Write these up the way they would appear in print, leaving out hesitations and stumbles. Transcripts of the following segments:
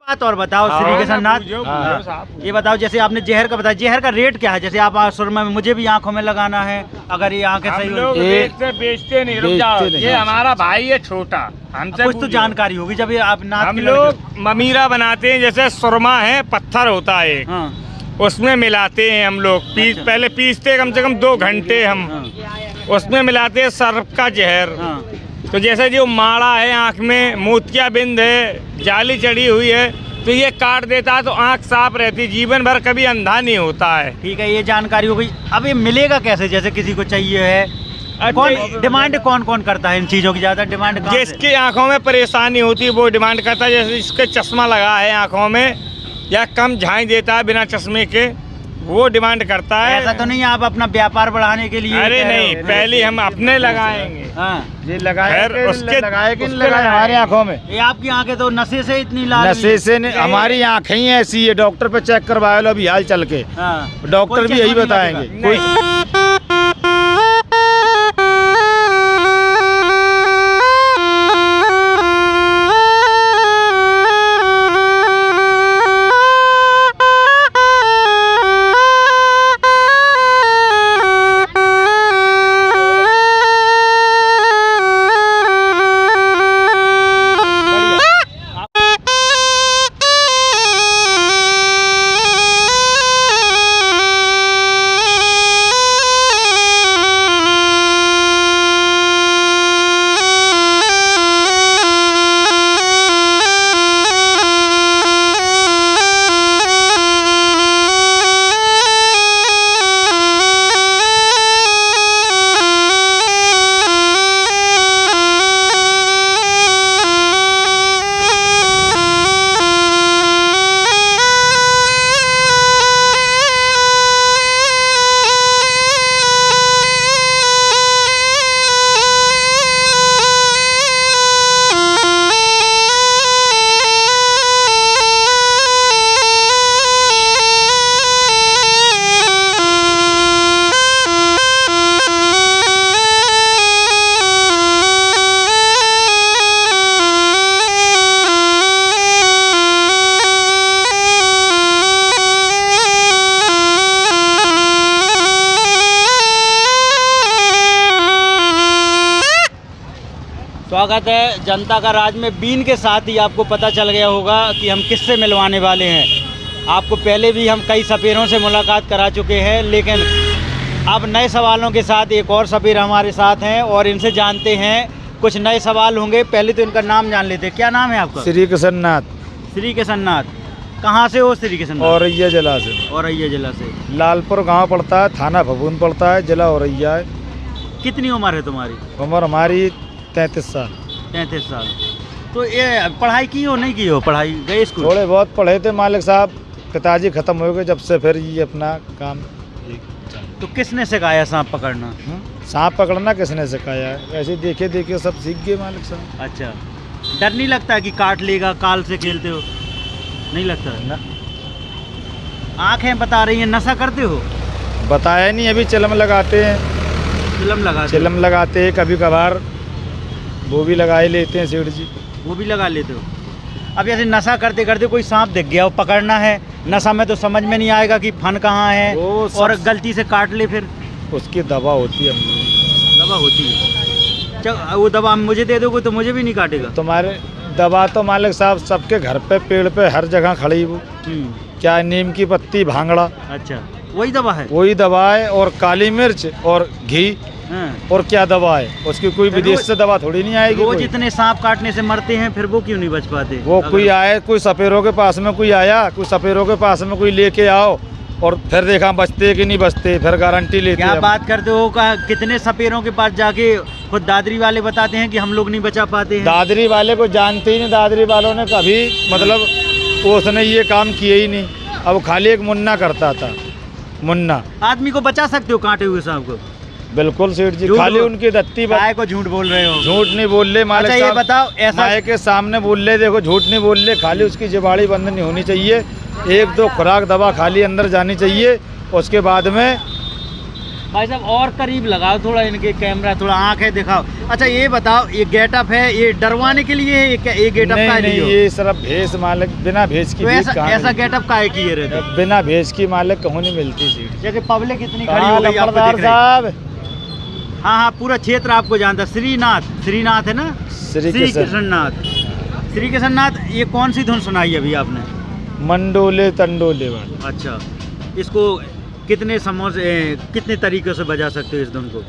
बात और बताओ श्री कृष्ण नाथ, ये बताओ जैसे आपने जहर का बताया, जहर का रेट क्या है? जैसे आप सुरमा में मुझे भी आंखों में लगाना है, अगर ये आंखें सही बेचते नहीं, रुक जाओ, ये हमारा भाई है छोटा, हमसे कुछ तो जानकारी होगी जब ये आप नाथ हम लोग ममीरा बनाते हैं, जैसे सुरमा है पत्थर होता है उसमें मिलाते हैं हम लोग, पहले पीसते कम से कम 2 घंटे हम उसमें मिलाते हैं सर्प का जहर। तो जैसे जो माड़ा है आँख में, मोतियाबिंद है, जाली चढ़ी हुई है, तो ये काट देता है तो आँख साफ रहती, जीवन भर कभी अंधा नहीं होता है। ठीक है, ये जानकारी हो गई। अब ये मिलेगा कैसे? जैसे किसी को चाहिए है, कौन डिमांड कौन कौन करता है इन चीज़ों की? ज़्यादा डिमांड जिसकी आँखों में परेशानी होती है वो डिमांड करता है, जैसे इसके चश्मा लगा है आँखों में या कम झाई देता है बिना चश्मे के, वो डिमांड करता है। ऐसा तो नहीं आप अपना व्यापार बढ़ाने के लिए? अरे नहीं, पहले हम अपने लगाएंगे। ये लगाए उसके लगाए कि लगाए हमारी आंखों में? ये आपकी आंखें तो नशे से इतनी लाल, नशे से नहीं, हमारी आंखें ही ऐसी है, डॉक्टर पे चेक करवाए लो अभी हाल चल के, डॉक्टर भी यही बताएंगे। कोई स्वागत है जनता का राज में। बीन के साथ ही आपको पता चल गया होगा कि हम किससे मिलवाने वाले हैं। आपको पहले भी हम कई सपेरों से मुलाकात करा चुके हैं, लेकिन अब नए सवालों के साथ एक और सपेर हमारे साथ हैं और इनसे जानते हैं कुछ नए सवाल होंगे। पहले तो इनका नाम जान लेते हैं। क्या नाम है आपका? श्री कृष्ण नाथ। श्री कृष्ण नाथ, कहाँ से हो श्री कृष्ण? औरैया जिला से। औरैया जिला से। लालपुर गांव पड़ता है, थाना भभून पड़ता है, जिला औरैया है। कितनी उम्र है तुम्हारी? उम्र हमारी 33 साल। 33 साल। तो ये पढ़ाई की हो नहीं की हो? पढ़ाई गए स्कूल? थोड़े बहुत पढ़े थे मालिक साहब, पिताजी खत्म हो गए जब से, फिर ये अपना काम। तो किसने सिखाया सांप पकड़ना? सांप पकड़ना किसने सिखाया है? ऐसे देखे देखे सब सीख गए मालिक साहब। अच्छा, डर नहीं लगता कि काट लेगा? काल से खेलते हो? नहीं लगता ना? आँखें बता रही हैं नशा करते हो? बताया नहीं, अभी चिलम लगाते हैं। चिलम लगाते हैं, कभी कभार वो भी लगाए लेते हैं सेठ जी। वो भी लगा लेते हो? अब ऐसे नशा करते करते कोई सांप दिख गया, वो पकड़ना है, नशा में तो समझ में नहीं आएगा कि फन कहाँ है, और गलती से काट ले, फिर उसकी दवा होती है। दवा होती है? चल वो दवा मुझे दे दोगे तो मुझे भी नहीं काटेगा? तुम्हारे दवा तो मालिक साहब सबके घर पे, पेड़ पे, हर जगह खड़ी वो। क्या नीम की पत्ती, भांगड़ा। अच्छा, वही दवा है? वही दवा है, और काली मिर्च और घी। और क्या दवा है उसकी? कोई विदेश से दवा थोड़ी नहीं आएगी। वो जितने सांप काटने से मरते हैं, फिर वो क्यों नहीं बच पाते? वो कोई आए, कोई सपेरों के पास में कोई आया, कोई सपेरों के पास में कोई लेके आओ और फिर देखा बचते कि नहीं बचते, फिर गारंटी लेते। क्या बात करते हो? कितने सपेरों के पास जाके खुद दादरी वाले बताते हैं कि हम लोग नहीं बचा पाते हैं? दादरी वाले को जानते ही नहीं, दादरी वालों ने कभी मतलब उसने ये काम किए ही नहीं। अब खाली एक मुन्ना करता था, मुन्ना। आदमी को बचा सकते हो काटे हुए सांप को? बिल्कुल सेठ जी, खाली उनकी दत्ती को झूठ बोल रहे हो? झूठ नहीं बोल ले मालिक साहब। ये बताओ, ऐसा माए के सामने बोल ले, देखो झूठ नहीं बोल ले, खाली उसकी जिबाड़ी बंद नहीं होनी चाहिए, 1-2 खुराक दवा खाली अंदर जानी चाहिए, उसके बाद में भाई साहब और करीब लगाओ थोड़ा इनके कैमरा, थोड़ा आंखें दिखाओ। अच्छा ये बताओ, ये गेटअप है ये डरवाने के लिए है, ये गेटअप का नहीं, ये सिर्फ भेष मालिक, बिना भेष की तो भीख कहाँ ऐसा मिलती? गेटअप का है कि ये रहता? बिना भेष की मालिक कहूँ नहीं मिलती सीट। जैसे पब्लिक इतनी खड़ी कहाँ हो गई, आपको लंबरदार दिख रही है। साहब? हाँ हाँ, पूरा क्षेत्र आपको जानता है। श्रीनाथ है ना, श्री कृष्णनाथ। श्री कृष्णनाथ, ये कौन सी धुन सुनाई अभी आपने? मंडोले तंडोले वाली। अच्छा, इसको कितने समय से कितने तरीके से बजा सकते हो इस धुन को?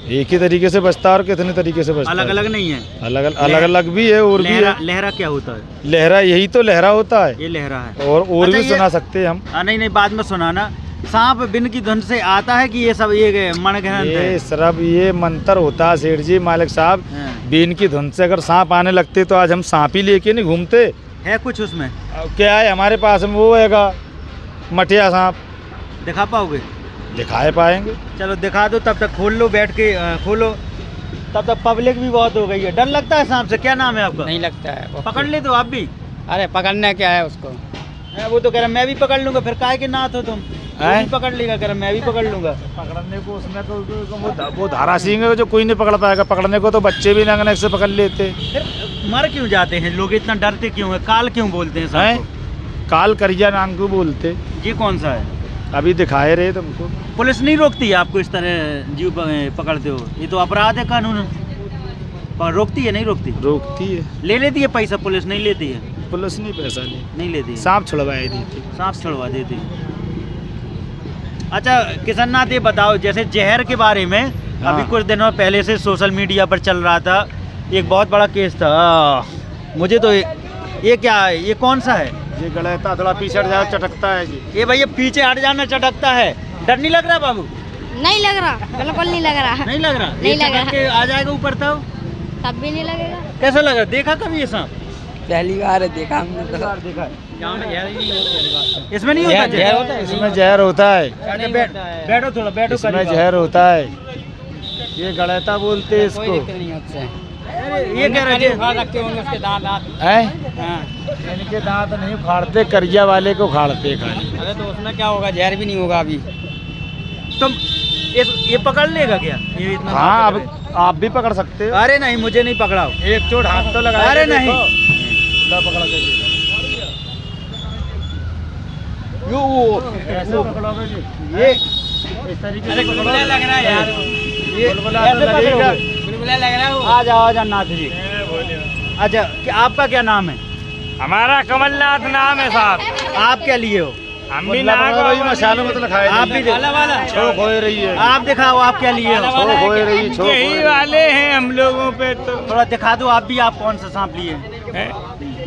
एक ही तरीके से बजता है और कितने तरीके से बजता है? अलग अलग नहीं है? अलग अलग भी है और भी है। लहरा क्या होता है? लहरा, यही तो लहरा होता है। ये लहरा है। और अच्छा, भी सुना सकते हैं हम। नहीं, बाद में सुनाना। सांप बिन की धुन से आता है कि ये सब ये मनगढ़ंत है? ये सिर्फ ये मंत्र होता है सेठ जी मालिक साहब। हाँ। बीन की धुन से अगर सांप आने लगते तो आज हम सांप ही लेके नहीं घूमते। है कुछ उसमें? क्या है हमारे पास में, वो हैगा मटिया सांप। दिखा पाओगे? दिखाए पाएंगे। चलो दिखा दो, तब तक खोल लो, बैठ के खोलो। तब तक पब्लिक भी बहुत हो गई है। डर लगता है सांप से? क्या नाम है आपका? नहीं लगता है वो। पकड़ ले तो आप भी। अरे पकड़ना क्या है उसको? वो तो कह रहा मैं भी पकड़ लूंगा। फिर काहे के नाथ हो तुम? वो भी पकड़ लेगा, कह रहा मैं भी पकड़ लूंगा। पकड़ने को उसमें तो वो धारा सिंह है जो कोई नहीं पकड़ पाएगा। पकड़ने को तो बच्चे भी नंगने से पकड़ लेते। फिर मर क्यों जाते हैं लोग? इतना डरते क्यों है? काल क्यों बोलते हैं सांप को? काल करिया नाम को बोलते। ये कौन सा है? अभी दिखाए रहे तुमको। पुलिस नहीं रोकती है आपको इस तरह जीव पकड़ते हो? ये तो अपराध है कानून। पर रोकती है? नहीं रोकती? रोकती है। ले लेती है पैसा? पुलिस नहीं लेती है? पुलिस नहीं पैसा नहीं लेती है। सांप छुड़वाए देती। सांप छुड़वा देती है। अच्छा किशननाथ, ये बताओ जैसे जहर के बारे में अभी कुछ दिनों पहले से सोशल मीडिया पर चल रहा था, एक बहुत बड़ा केस था। मुझे तो ये क्या है? ये कौन सा है? ये गलता थोड़ा पीछे हट जाए, चटकता है जी। ये भैया पीछे हट जाना, चटकता है। डर नहीं लग रहा बाबू? नहीं लग रहा, बिल्कुल नहीं लग रहा। नहीं लग रहा? नहीं ये लग रहा। चटक के आ जाएगा ऊपर तब भी नहीं लगेगा। कैसा लग रहा? देखा कभी ये सांप? पहली बार देखा हमने तो। देखा? इसमें नहीं होता जहर होता है? इसमें जहर होता है। बैठो थोड़ा, बैठो। इसमें जहर होता है। ये गलता बोलते हैं इसको। ये कह रहे रखते होंगे उसके दांत हैं? इनके दांत नहीं उखाड़ते, करिया वाले को उखाड़ते खाली। अरे तो उसमें क्या होगा? जहर भी नहीं होगा अभी। तुम ये पकड़ लेगा क्या? ये इतना हाँ, अब आप भी पकड़ सकते हो। अरे नहीं, मुझे नहीं पकड़ाओ। एक चोट हाथ तो लगा। अरे नहीं। पकड़ के ऐसे पकड़ोगे जी। ये इस तरीके अरे से गुलगुला लग रहा है यार। ये बुलबुला तो ऐसे लगेगा। पकड़ोगे। गुलगुला लग रहा है वो। आ जाओ नाथ जी। अच्छा आपका क्या नाम है? हमारा कमलनाथ नाम है साहब। आप क्या लिए हो? हम भी मसालों में तो लिखाए आप भी वाला छोक हो रही है। आप दिखाओ, आप क्या लिए हो? छोक हो रही, छोक हो यही रही। वाले हैं हम लोगों पे तो। थोड़ा दिखा दो आप भी, आप कौन सा सांप लिए?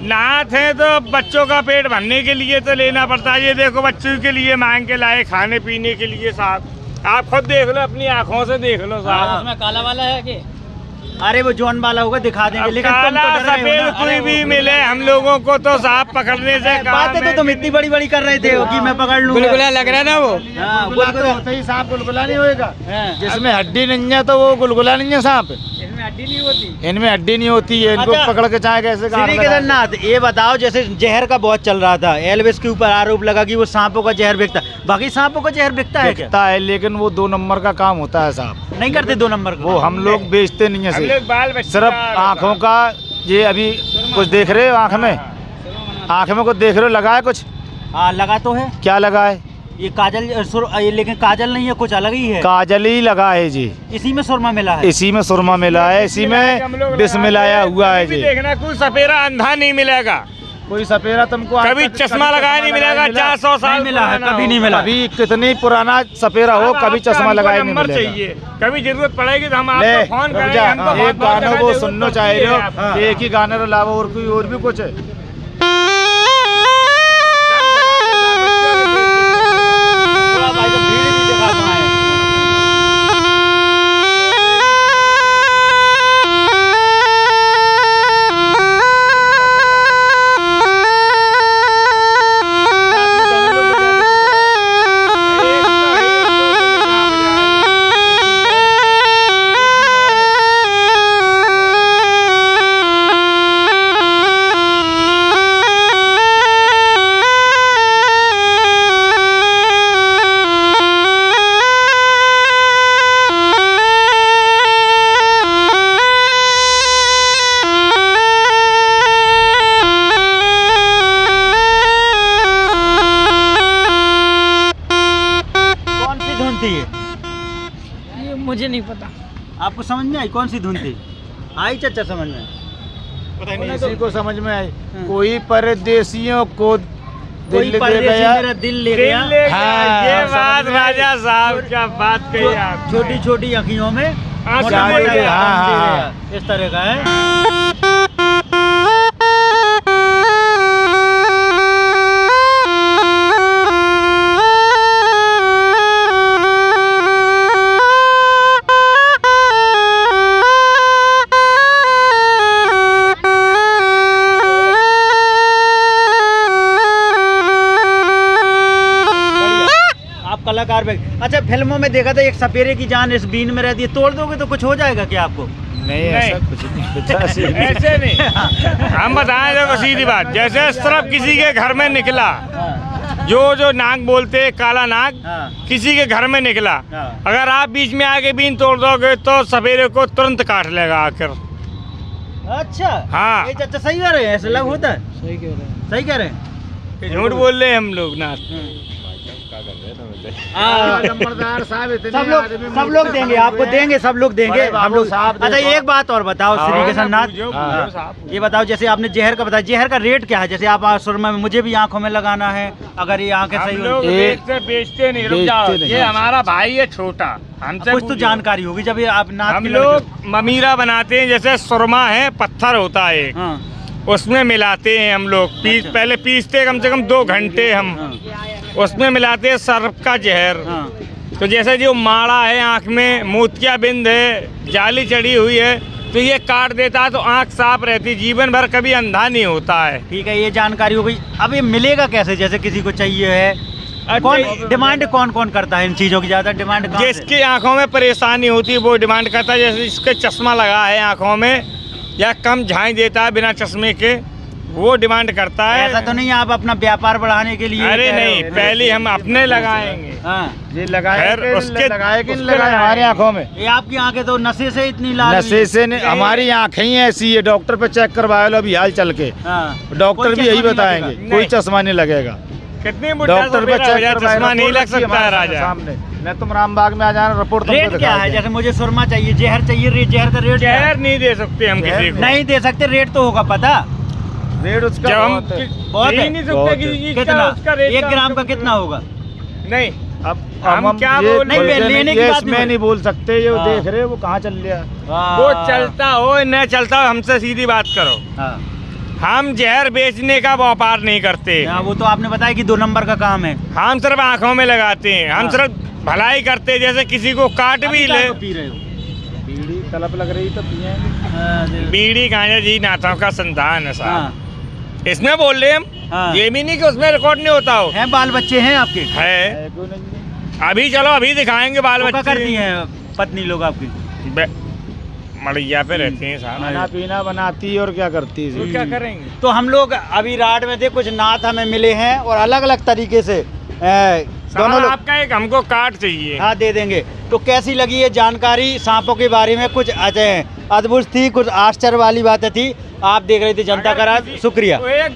नाथ है तो बच्चों का पेट भरने के लिए तो लेना पड़ता है। ये देखो बच्चों के लिए मांग के लाए, खाने पीने के लिए साहब। आप खुद देख लो, अपनी आंखों से देख लो साहब। उसमें काला वाला है कि? अरे वो जॉन वाला होगा, दिखा देंगे। अब लेकिन तुम काला तो डर रहे हो सफेद ना। कोई भी मिले हम लोगों को तो साहब पकड़ने से काम बातें तो है। तुम इतनी बड़ी बड़ी कर रहे थे कि मैं पकड़ लूंगा। गुलगुला लग रहा है ना वो। हाँ, गुलगुला तो गुलगुला। होता ही सांप गुलगुला नहीं होएगा। हाँ। जिसमें हड्डी नहीं है तो वो गुलगुला नहीं है सांप। इसमें हड्डी नहीं होती। इनमें हड्डी नहीं होती है। इनको अच्छा। पकड़ के चाहे कैसे काट श्री लगाए। केदारनाथ, ये बताओ जैसे जहर का बहुत चल रहा था, एल्विस के ऊपर आरोप लगा कि वो सांपों का जहर बिकता। बाकी सांपों का जहर बिकता है क्या? दिखता है लेकिन वो 2 नंबर का काम होता है साहब। नहीं करते 2 नंबर को? वो हम लोग बेचते नहीं है हम सिर्फ। लोग बाल बच्चे सिर्फ आँखों का। ये अभी कुछ देख रहे हो आँख में? आँख में कुछ देख रहे हो? लगा है कुछ? हाँ लगा तो है। क्या लगा है? ये काजल ये लेकिन काजल नहीं है, कुछ अलग ही है। काजल ही लगा है जी। इसी में सुरमा मिला है। इसी में सुरमा मिला है, इसी में विष मिलाया हुआ है जी। देखना कोई सपेरा अंधा नहीं मिलेगा, कोई सपेरा तुमको आज कभी तक चश्मा लगाया नहीं मिलेगा। 400 साल नहीं मिला है, पुराना कभी हो। नहीं मिला। कभी कितनी पुराना सपेरा हो, अब कभी आपका चश्मा हमको लगाया नहीं नंबर मिलेगा। चाहिए, कभी जरूरत पड़ेगी तो हम ले आपको फोन रुक करेंगे। जा, हमको एक बहुत गानों जगह को जरूरत सुनना पड़ती चाह रहे है आपको। हो? एक ही गाने के अलावा और भी कुछ है? थोड़ा भाई साहब भीड़ भी दिखा पाए। मुझे नहीं पता। आपको समझ में आई कौन सी धुन थी? आई चाचा समझ में? इसी को समझ में आई, कोई परदेसियों को कोई दिल दे परदेसी गया। मेरा दिल ले गया। हाँ, ये समझ बात में आई। राजा साहब क्या बात कही आप। छोटी छोटी अखियों में हाँ, मोटा समझ मोटा गए, आराम हाँ, दे हाँ। गया। इस तरह का है। आप कलाकार भी। अच्छा, फिल्मों में देखा था एक सपेरे की जान इस बीन में रहती है, तोड़ दोगे तो कुछ हो जाएगा क्या आपको? नहीं, ऐसा कुछ नहीं पता सी। ऐसे नहीं, हम बताएं देखो सीधी बात, जैसे सिर्फ किसी के घर में निकला, हाँ, जो नाग बोलते हैं काला नाग, हाँ, किसी के घर में निकला, हाँ। अगर आप बीच में आके बीन तोड़ दोगे तो सवेरे को तुरंत काट लेगा आकर। अच्छा, हाँ। ये चाचा सही कह रहे हैं, ऐसा लग होता है? सही कह रहे हैं। सही कह रहे हैं? झूठ बोल रहे हैं हम लोग ना। हाँ। नंबरदार साहब इतने सब लोग देंगे, आपको देंगे, सब लोग देंगे, बड़े बाबू हम लोग। साहब अच्छा, देखो। एक बात और बताओ श्री कृष्ण नाथ, हाँ। ये बताओ जैसे आपने जहर का बताया, जहर का रेट क्या है? जैसे आप सुरमा में, मुझे भी आंखों में लगाना है, अगर ये आंखें हम सही लोग हो बेचते नहीं, रुक जाओ, बेचते नहीं। ये हमारा भाई है छोटा, हमसे कुछ तो पूछो। जानकारी होगी जब ये आप नाथ हम के लोग ममीरा बनाते हैं, जैसे सुरमा है, पत्थर होता है एक, हाँ, उसमें मिलाते हैं हम लोग। अच्छा। पहले पीसते कम से कम 2 घंटे हम, हाँ, उसमें मिलाते हैं सर्प का जहर। हाँ, तो जैसे जो माड़ा है आँख में, मोतियाबिंद है, जाली चढ़ी हुई है, तो ये काट देता है तो आँख साफ रहती, जीवन भर कभी अंधा नहीं होता है। ठीक है, ये जानकारी हो गई। अब ये मिलेगा कैसे? जैसे किसी को चाहिए है, कौन डिमांड कौन कौन करता है इन चीजों की? ज्यादा डिमांड कहाँ से? जिसकी आंखों में परेशानी होती है वो डिमांड करता है, जैसे इसके चश्मा लगा है आंखों में या कम झाई देता है बिना चश्मे के, वो डिमांड करता है। ऐसा तो नहीं आप अपना व्यापार बढ़ाने के लिए? अरे कह रहे नहीं, हो? पहले हम अपने लगाएंगे। हाँ, ये लगाए खैर, कि उसके- लगाए कि नहीं उसके लगाए लगाए। हमारी आंखों में? ये आपकी आंखें तो नशे से इतनी लाल हुई नशे से नहीं, हमारी आंखें ही ऐसी है, डॉक्टर पे चेक करवाए लो अभी हाल चल के, हाँ। डॉक्टर कोई भी चश्मा यही नहीं बताएंगे, लगेगा? कोई नहीं। चश्मा नहीं लगेगा। कितनी बुढ़ा डॉक्टर पे सपेरा हो चेक जाए, करवाए, चश्मा नहीं रिपोर्ट लग रखी सकता है हमारे राजा। सामने। मैं तुम रामबाग में आ जाना, रिपोर्ट तुमको रेट क्या दिखा है? देंगे। जैसे मुझे सुरमा चाहिए, जहर चाहिए, जहर का रेट क्या है? जहर नहीं दे सकते हम जहर किसी को। नहीं दे सकते, रेट तो होगा पता? रेट उसका जब हम बहुत है। बहुत दे है। ही नहीं बहुत सकते है। किसी चीज का, कितना? उसका रेट 1 ग्राम का कितना होगा? नहीं, अब हम क्या ये बोल- नहीं, बोलते लेने की ये बात नहीं इसमें बोल- नहीं बोल सकते, ये हाँ। देख रहे हो वो कहाँ चल लिया। वो चलता हो न चलता हो, हमसे सीधी बात करो। हाँ, हम जहर बेचने का व्यापार नहीं करते, हाँ, वो तो आपने बताया कि 2 नंबर का काम है। हम सिर्फ आंखों में लगाते हैं, हम हाँ। सिर्फ भलाई करते हैं। जैसे किसी को काट भी ले, अभी पी रहे हो? बीड़ी तलब लग रही तो पिएंगे। हाँ, बीड़ी गांजा जी नाथों का संतान है साहब, हाँ, इसमें बोल रहे हम। हाँ। ये भी नहीं कि उसमें रिकॉर्ड नहीं होता हो, हैं बाल बच्चे हैं आपके? है। है क्यों नहीं? अभी चलो अभी दिखाएंगे बाल वो क्या बच्चे। करती हैं पत्नी लोग आपकी? बे- मड़ैया पे रहते हैं साहब, खाना पीना बनाती है और क्या करती है तो जी? क्या करेंगे। तो हम लोग अभी रात में थे, कुछ नाथ हमें मिले हैं और अलग अलग तरीके से दोनों साहब, लोग। आपका एक हमको कार्ड चाहिए। हाँ, दे देंगे। तो कैसी लगी ये जानकारी सांपों के बारे में? कुछ अद्भुत थी, कुछ आश्चर्य वाली बातें थी। आप देख रहे थे जनता का राज। शुक्रिया। तो एक